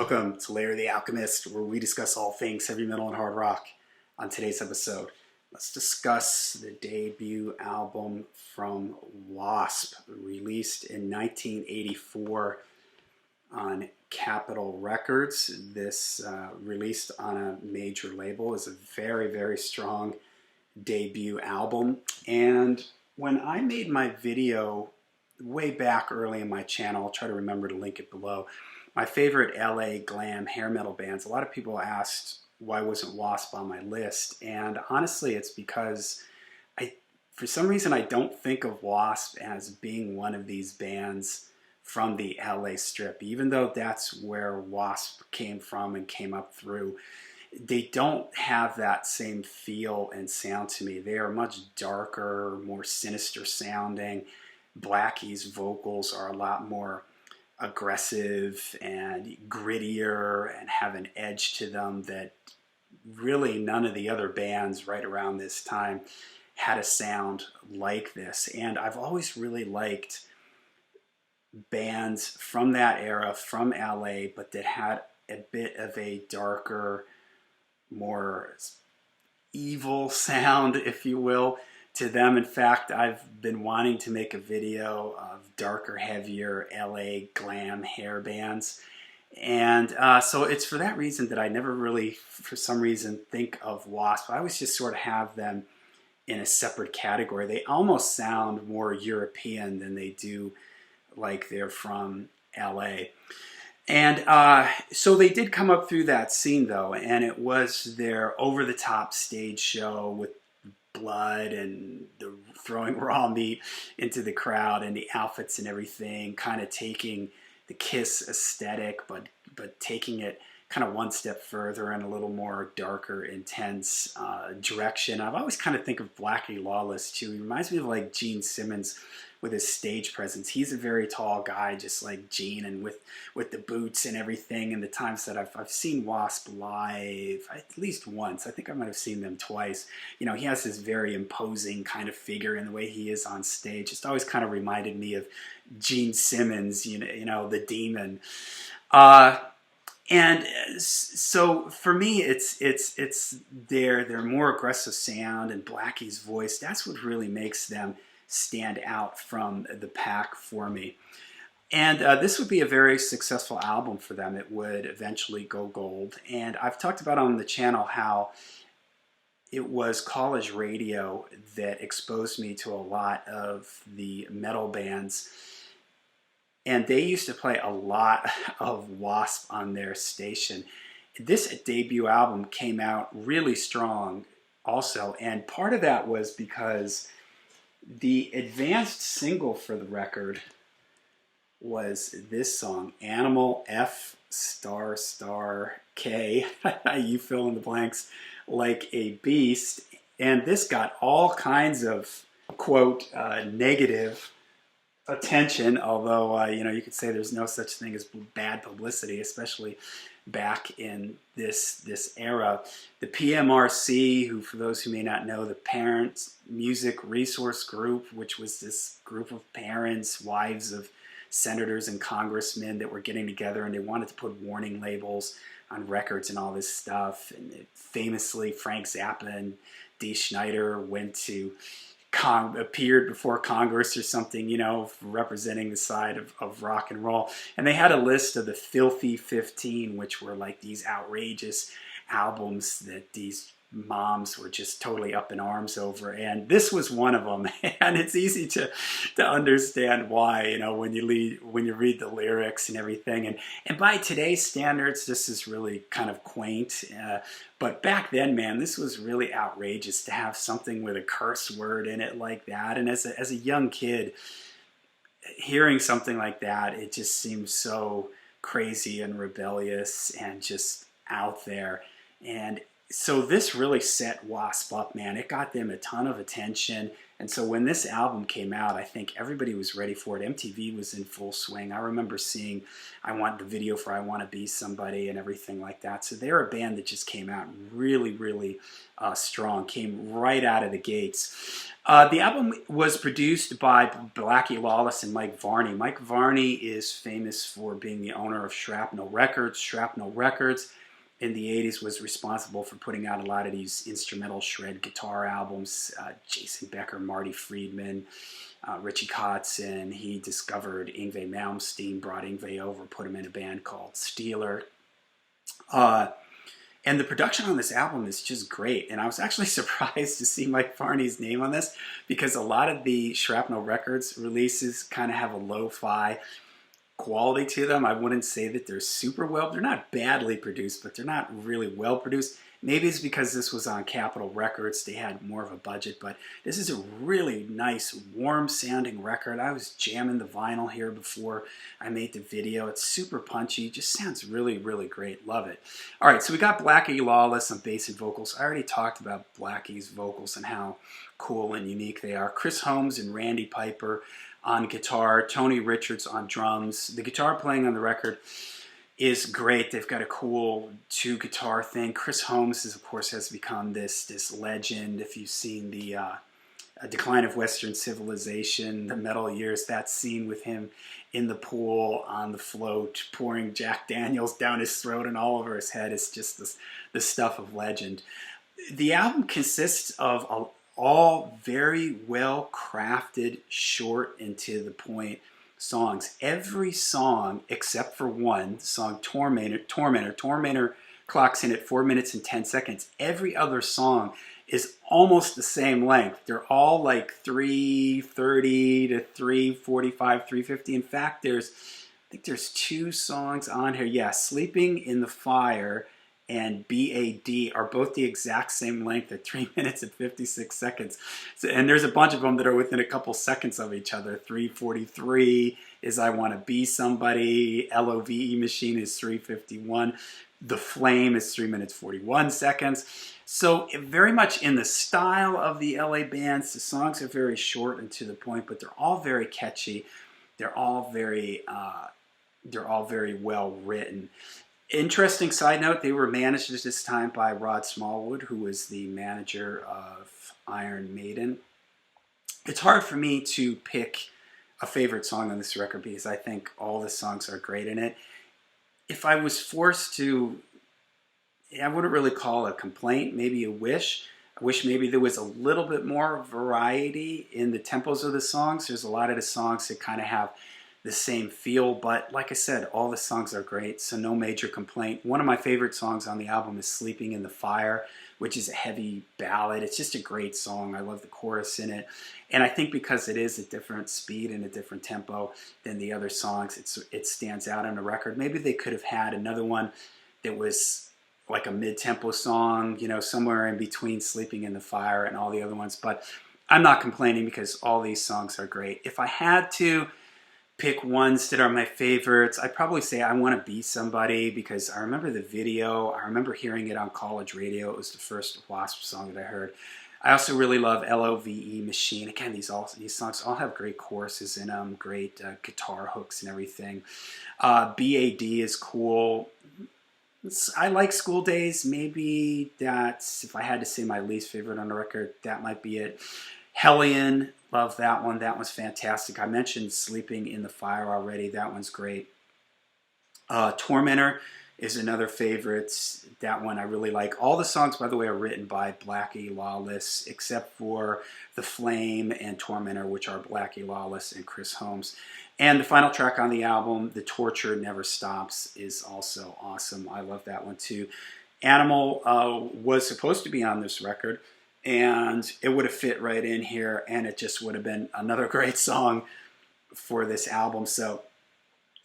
Welcome to Larry the Alchemist, where we discuss all things heavy metal and hard rock. On today's episode, let's discuss the debut album from W.A.S.P, released in 1984 on Capitol Records. This released on a major label is a very, very strong debut album. And when I made my video way back early in my channel, I'll try to remember to link it below, my favorite LA glam hair metal bands, a lot of people asked why wasn't W.A.S.P on my list, and honestly it's because for some reason I don't think of W.A.S.P as being one of these bands from the LA Strip. Even though that's where W.A.S.P came from and came up through, they don't have that same feel and sound to me. They are much darker, more sinister sounding. Blackie's vocals are a lot more aggressive and grittier and have an edge to them that really none of the other bands right around this time had a sound like this. And I've always really liked bands from that era, from LA, but that had a bit of a darker, more evil sound, if you will, to them. In fact, I've been wanting to make a video of darker, heavier LA glam hair bands. And so it's for that reason that I never really, for some reason, think of W.A.S.P. I always just sort of have them in a separate category. They almost sound more European than they do like they're from LA. And so they did come up through that scene, though, and it was their over-the-top stage show with blood and the throwing raw meat into the crowd and the outfits and everything, kind of taking the Kiss aesthetic, but taking it kind of one step further and a little more darker, intense direction. I've always kind of think of Blackie Lawless too. He reminds me of like Gene Simmons with his stage presence. He's a very tall guy, just like Gene, and with the boots and everything. And the times that I've seen W.A.S.P live, at least once, I think I might have seen them twice. You know, he has this very imposing kind of figure, and the way he is on stage just always kind of reminded me of Gene Simmons, you know, the Demon. And so for me, it's their more aggressive sound and Blackie's voice. That's what really makes them stand out from the pack for me. And this would be a very successful album for them. It would eventually go gold. And I've talked about on the channel how it was college radio that exposed me to a lot of the metal bands. And they used to play a lot of W.A.S.P on their station. This debut album came out really strong also. And part of that was because the advanced single for the record was this song, Animal F star star K. You fill in the blanks like a beast. And this got all kinds of, quote, negative attention, although you know, you could say there's no such thing as bad publicity, especially back in this era. The PMRC, who, for those who may not know, the Parents Music Resource Group, which was this group of parents, wives of senators and congressmen that were getting together, and they wanted to put warning labels on records and all this stuff. And famously, Frank Zappa and Dee Snider went to appeared before Congress or something, you know, representing the side of rock and roll. And they had a list of the Filthy 15, which were like these outrageous albums that these moms were just totally up in arms over. And this was one of them. And it's easy to understand why, you know, when you read the lyrics and everything. And by today's standards, this is really kind of quaint. But back then, man, this was really outrageous to have something with a curse word in it like that. And as a young kid, hearing something like that, it just seemed so crazy and rebellious and just out there. And So this really set W.A.S.P up, man. It got them a ton of attention. And so when this album came out, I think everybody was ready for it. MTV was in full swing. I remember seeing the video for I Want to Be Somebody and everything like that. So they're a band that just came out really, really strong, came right out of the gates. The album was produced by Blackie Lawless and Mike Varney. Mike Varney is famous for being the owner of Shrapnel Records. Shrapnel Records in the 80s was responsible for putting out a lot of these instrumental shred guitar albums. Jason Becker, Marty Friedman, Richie Kotzen. He discovered Yngwie Malmsteen, brought Yngwie over, put him in a band called Steeler. And the production on this album is just great. And I was actually surprised to see Mike Varney's name on this, because a lot of the Shrapnel Records releases kind of have a lo-fi quality to them. I wouldn't say that they're super well. They're not badly produced, but they're not really well produced. Maybe it's because this was on Capitol Records. They had more of a budget, but this is a really nice, warm-sounding record. I was jamming the vinyl here before I made the video. It's super punchy. Just sounds really, really great. Love it. All right, so we got Blackie Lawless on bass and vocals. I already talked about Blackie's vocals and how cool and unique they are. Chris Holmes and Randy Piper on guitar, Tony Richards on drums. The guitar playing on the record is great. They've got a cool two-guitar thing. Chris Holmes, of course, has become this legend. If you've seen the Decline of Western Civilization, the metal years, that scene with him in the pool on the float, pouring Jack Daniels down his throat and all over his head, is just the stuff of legend. The album consists of all very well crafted, short and to the point songs. Every song except for one, the song Tormentor clocks in at 4 minutes and 10 seconds. Every other song is almost the same length. They're all like 3:30 to 3:45, 3:50. In fact, I think there's 2 songs on here. Yeah, Sleeping in the Fire and B.A.D. are both the exact same length at 3 minutes and 56 seconds. So, and there's a bunch of them that are within a couple seconds of each other. 3:43 is I Want to Be Somebody. L.O.V.E. Machine is 3:51. The Flame is 3 minutes 41 seconds. So very much in the style of the LA bands. The songs are very short and to the point, but they're all very catchy. They're all very well written. Interesting side note, they were managed at this time by Rod Smallwood, who was the manager of Iron Maiden. It's hard for me to pick a favorite song on this record because I think all the songs are great in it. If I was forced to, I wouldn't really call it a complaint, maybe a wish. I wish maybe there was a little bit more variety in the tempos of the songs. There's a lot of the songs that kind of have the same feel, but like I said, all the songs are great, so no major complaint. One of my favorite songs on the album is Sleeping in the Fire, which is a heavy ballad. It's just a great song. I love the chorus in it, and I think because it is a different speed and a different tempo than the other songs, it stands out on the record. Maybe they could have had another one that was like a mid-tempo song, you know, somewhere in between Sleeping in the Fire and all the other ones, but I'm not complaining because all these songs are great. If I had to pick ones that are my favorites, I'd probably say I Want to Be Somebody because I remember the video. I remember hearing it on college radio. It was the first W.A.S.P song that I heard. I also really love L.O.V.E. Machine. Again, these songs all have great choruses in them, great guitar hooks and everything. B.A.D. is cool. I like School Days. Maybe that's, if I had to say my least favorite on the record, that might be it. Hellion, love that one. That one's fantastic. I mentioned Sleeping in the Fire already. That one's great. Tormentor is another favorite. That one I really like. All the songs, by the way, are written by Blackie Lawless, except for The Flame and Tormentor, which are Blackie Lawless and Chris Holmes. And the final track on the album, The Torture Never Stops, is also awesome. I love that one too. Animal was supposed to be on this record, and it would have fit right in here, and it just would have been another great song for this album. So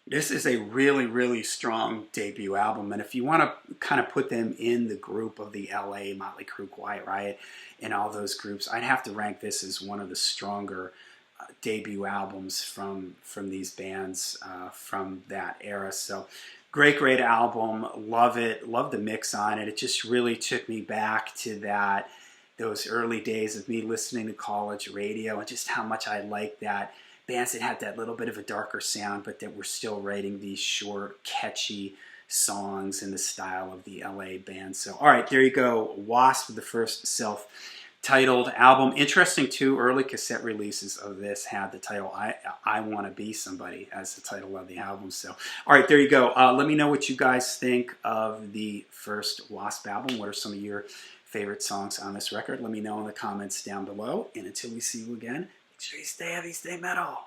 this is a really, really strong debut album, and if you want to kind of put them in the group of the LA, Motley Crue, Quiet Riot, and all those groups, I'd have to rank this as one of the stronger debut albums from these bands from that era. So Great album. Love it. Love the mix on it. It just really took me back to those early days of me listening to college radio and just how much I liked that. Bands that had that little bit of a darker sound, but that were still writing these short, catchy songs in the style of the LA band. So, all right, there you go. W.A.S.P, the first self-titled album. Interesting too, early cassette releases of this had the title I Want to Be Somebody as the title of the album. So, all right, there you go. Let me know what you guys think of the first W.A.S.P album. What are some of your favorite songs on this record? Let me know in the comments down below. And until we see you again, make sure you stay heavy, stay metal.